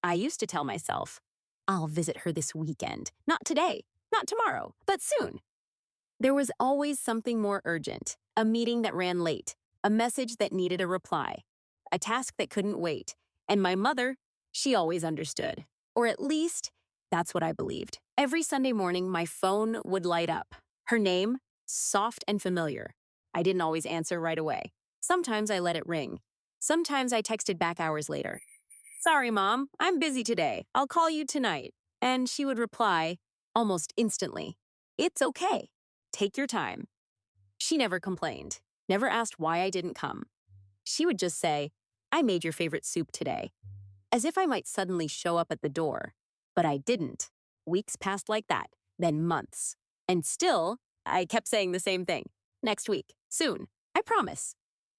I used to tell myself, I'll visit her this weekend. Not today, not tomorrow, but soon. There was always something more urgent, a meeting that ran late, a message that needed a reply, a task that couldn't wait. And my mother, she always understood. Or at least, that's what I believed. Every Sunday morning, my phone would light up. Her name, soft and familiar. I didn't always answer right away. Sometimes I let it ring. Sometimes I texted back hours later. Sorry, Mom, I'm busy today. I'll call you tonight. And she would reply, almost instantly, It's okay. Take your time. She never complained, never asked why I didn't come. She would just say, I made your favorite soup today, as if I might suddenly show up at the door. But I didn't. Weeks passed like that, then months. And still, I kept saying the same thing. Next week, soon, I promise.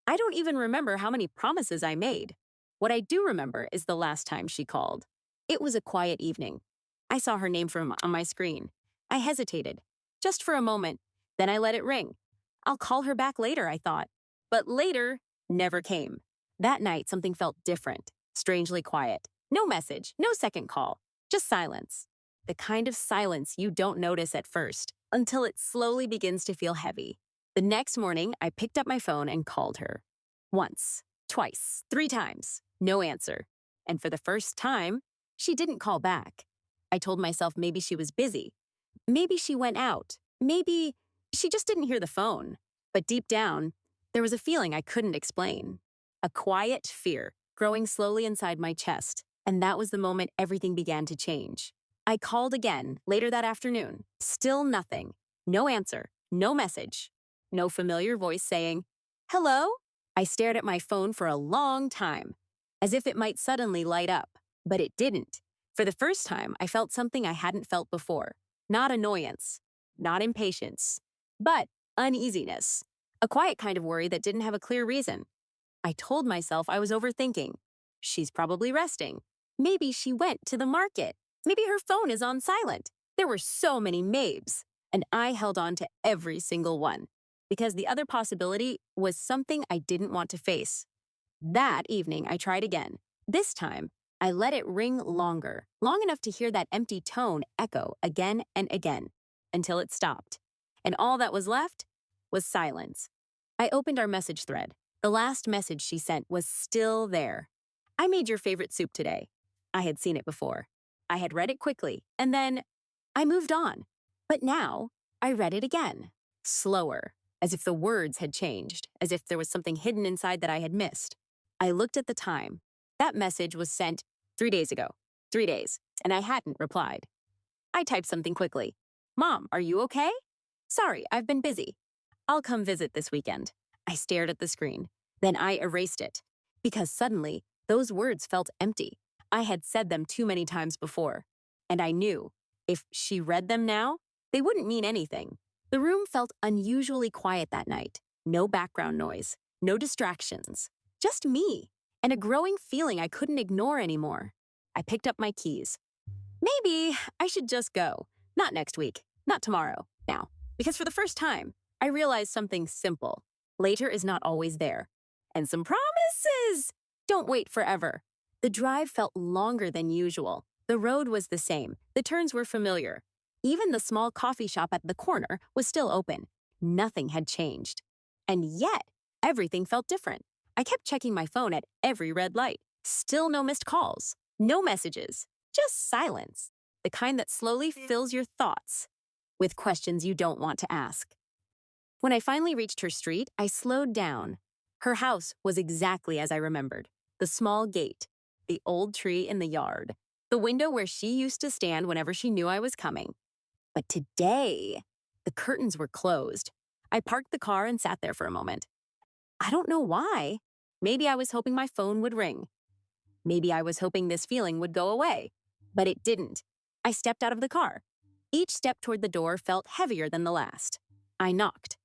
I don't even remember how many promises I made. What I do remember is the last time she called. It was a quiet evening. I saw her name on my screen. I hesitated, just for a moment. Then I let it ring. I'll call her back later, I thought. But later never came. That night, something felt different, strangely quiet. No message, no second call, just silence. The kind of silence you don't notice at first, until it slowly begins to feel heavy. The next morning, I picked up my phone and called her. Once, twice, 3 times, no answer. And for the first time, she didn't call back. I told myself maybe she was busy. Maybe she went out. Maybe she just didn't hear the phone. But deep down, there was a feeling I couldn't explain. A quiet fear growing slowly inside my chest. And that was the moment everything began to change. I called again later that afternoon. Still nothing. No answer. No message. No familiar voice saying, Hello? I stared at my phone for a long time, as if it might suddenly light up. But it didn't. For the first time, I felt something I hadn't felt before. Not annoyance. Not impatience. But uneasiness. A quiet kind of worry that didn't have a clear reason. I told myself I was overthinking. She's probably resting. Maybe she went to the market. Maybe her phone is on silent. There were so many maybes, and I held on to every single one, because the other possibility was something I didn't want to face. That evening, I tried again. This time, I let it ring longer, long enough to hear that empty tone echo again and again, until it stopped. And all that was left was silence. I opened our message thread. The last message she sent was still there. I made your favorite soup today. I had seen it before. I had read it quickly, and then I moved on. But now, I read it again, slower, as if the words had changed, as if there was something hidden inside that I had missed. I looked at the time. That message was sent 3 days ago. 3 days, and I hadn't replied. I typed something quickly. Mom, are you okay? Sorry, I've been busy. I'll come visit this weekend. I stared at the screen. Then I erased it, because suddenly, those words felt empty. I had said them too many times before. And I knew, if she read them now, they wouldn't mean anything. The room felt unusually quiet that night. No background noise, no distractions. Just me, and a growing feeling I couldn't ignore anymore. I picked up my keys. Maybe I should just go. Not next week, not tomorrow, now. Because for the first time, I realized something simple. Later is not always there. And some promises don't wait forever. The drive felt longer than usual. The road was the same. The turns were familiar. Even the small coffee shop at the corner was still open. Nothing had changed. And yet, everything felt different. I kept checking my phone at every red light. Still no missed calls. No messages. Just silence. The kind that slowly fills your thoughts with questions you don't want to ask. When I finally reached her street, I slowed down. Her house was exactly as I remembered. The small gate, the old tree in the yard, the window where she used to stand whenever she knew I was coming. But today, the curtains were closed. I parked the car and sat there for a moment. I don't know why. Maybe I was hoping my phone would ring. Maybe I was hoping this feeling would go away. But it didn't. I stepped out of the car. Each step toward the door felt heavier than the last. I knocked.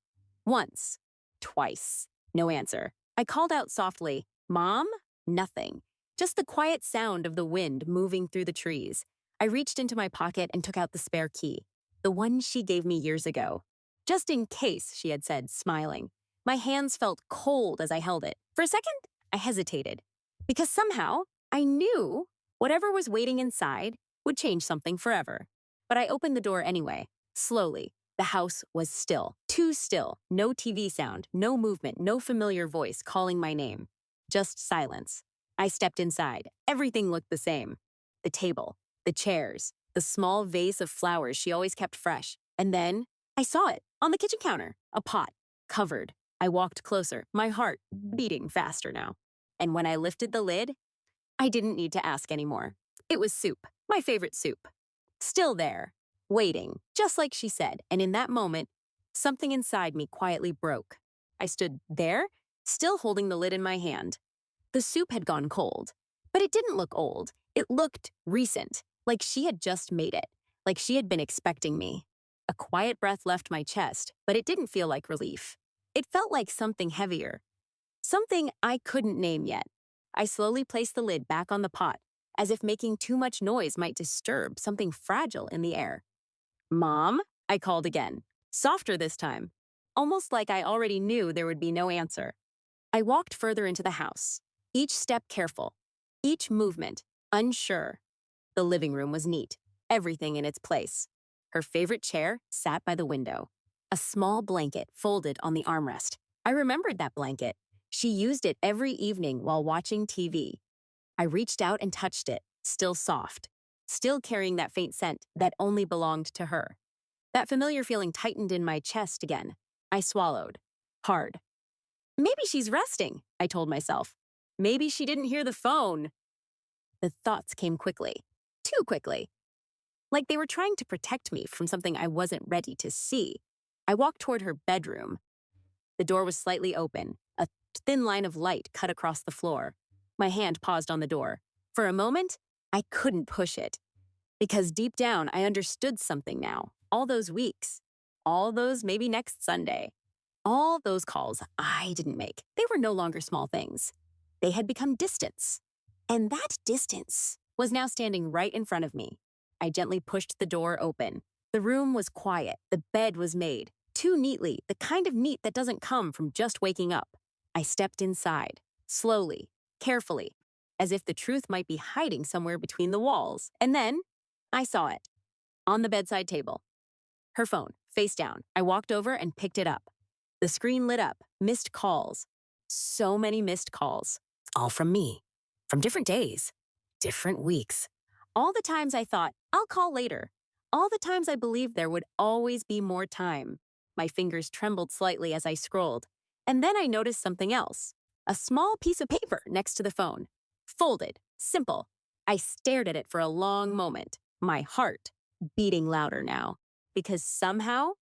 Once. Twice. No answer. I called out softly, Mom? Nothing. Just the quiet sound of the wind moving through the trees. I reached into my pocket and took out the spare key, the one she gave me years ago. Just in case, she had said, smiling. My hands felt cold as I held it. For a second, I hesitated. Because somehow, I knew Whatever was waiting inside would change something forever. But I opened the door anyway, slowly. The house was still, too still. No TV sound, no movement, no familiar voice calling my name. Just silence. I stepped inside. Everything looked the same. The table, the chairs, the small vase of flowers she always kept fresh. And then I saw it on the kitchen counter, a pot, covered. I walked closer, my heart beating faster now. And when I lifted the lid, I didn't need to ask anymore. It was soup, my favorite soup. Still there, waiting, just like she said, and in that moment, something inside me quietly broke. I stood there, still holding the lid in my hand. The soup had gone cold, but it didn't look old. It looked recent, like she had just made it, like she had been expecting me. A quiet breath left my chest, but it didn't feel like relief. It felt like something heavier, something I couldn't name yet. I slowly placed the lid back on the pot, as if making too much noise might disturb something fragile in the air. "Mom?" I called again, softer this time, almost like I already knew there would be no answer. I walked further into the house, each step careful, each movement unsure. The living room was neat, everything in its place. Her favorite chair sat by the window, a small blanket folded on the armrest. I remembered that blanket. She used it every evening while watching TV. I reached out and touched it, still soft, still carrying that faint scent that only belonged to her. That familiar feeling tightened in my chest again. I swallowed, hard. Maybe she's resting, I told myself. Maybe she didn't hear the phone. The thoughts came quickly, too quickly, like they were trying to protect me from something I wasn't ready to see. I walked toward her bedroom. The door was slightly open, a thin line of light cut across the floor. My hand paused on the door. For a moment, I couldn't push it. Because deep down, I understood something now. All those weeks. All those maybe next Sunday. All those calls I didn't make. They were no longer small things. They had become distance. And that distance was now standing right in front of me. I gently pushed the door open. The room was quiet. The bed was made. Too neatly, the kind of neat that doesn't come from just waking up. I stepped inside, slowly, carefully, as if the truth might be hiding somewhere between the walls. And then I saw it, on the bedside table. Her phone, face down. I walked over and picked it up. The screen lit up, missed calls. So many missed calls. All from me. From different days, different weeks. All the times I thought, I'll call later. All the times I believed there would always be more time. My fingers trembled slightly as I scrolled. And then I noticed something else. A small piece of paper next to the phone. Folded, simple. I stared at it for a long moment, my heart beating louder now. Because somehow,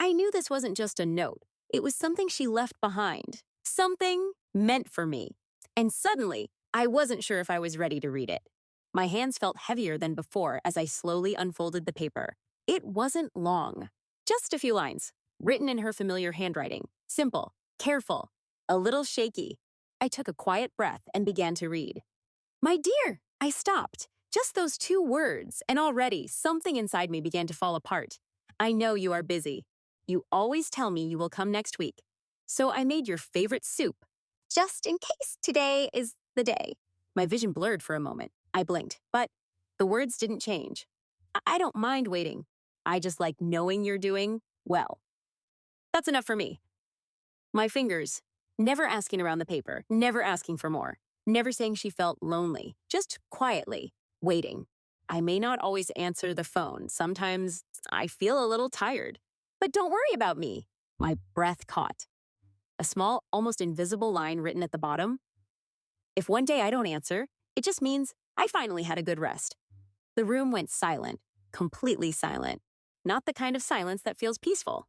I knew this wasn't just a note. It was something she left behind. Something meant for me. And suddenly, I wasn't sure if I was ready to read it. My hands felt heavier than before as I slowly unfolded the paper. It wasn't long. Just a few lines, written in her familiar handwriting. Simple, careful, a little shaky. I took a quiet breath and began to read. "My dear," I stopped. Just those two words, and already something inside me began to fall apart. "I know you are busy. You always tell me you will come next week. So I made your favorite soup, just in case today is the day." My vision blurred for a moment. I blinked, but the words didn't change. I don't mind waiting. I just like knowing you're doing well. That's enough for me. My fingers, never asking around the paper, never asking for more, never saying she felt lonely, just quietly waiting. I may not always answer the phone. Sometimes I feel a little tired. But don't worry about me. My breath caught. A small, almost invisible line written at the bottom. If one day I don't answer, it just means I finally had a good rest. The room went silent, completely silent. Not the kind of silence that feels peaceful,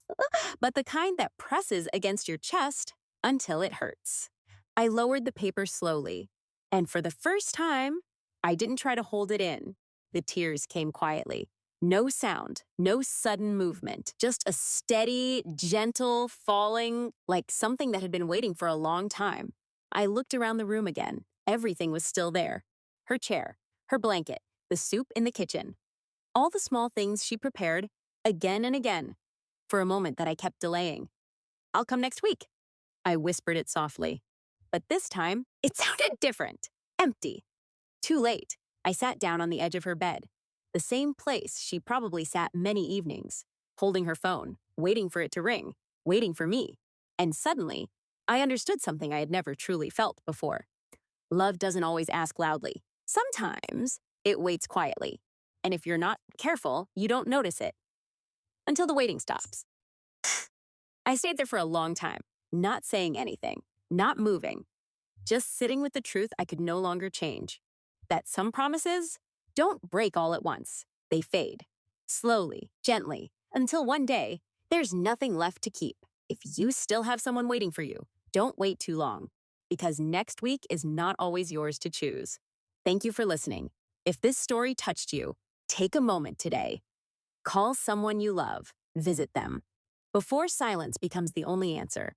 but the kind that presses against your chest until it hurts. I lowered the paper slowly, and for the first time, I didn't try to hold it in. The tears came quietly. No sound, no sudden movement, just a steady, gentle falling, like something that had been waiting for a long time. I looked around the room again. Everything was still there. Her chair, her blanket, the soup in the kitchen. All the small things she prepared, again and again. For a moment that I kept delaying. "I'll come next week." I whispered it softly. But this time, it sounded different. Empty. Too late. I sat down on the edge of her bed, the same place she probably sat many evenings, holding her phone, waiting for it to ring, waiting for me. And suddenly, I understood something I had never truly felt before. Love doesn't always ask loudly. Sometimes it waits quietly. And if you're not careful, you don't notice it until the waiting stops. I stayed there for a long time, not saying anything, not moving, just sitting with the truth I could no longer change. That some promises don't break all at once. They fade, slowly, gently, until one day, there's nothing left to keep. If you still have someone waiting for you, don't wait too long, because next week is not always yours to choose. Thank you for listening. If this story touched you, take a moment today. Call someone you love, visit them, before silence becomes the only answer.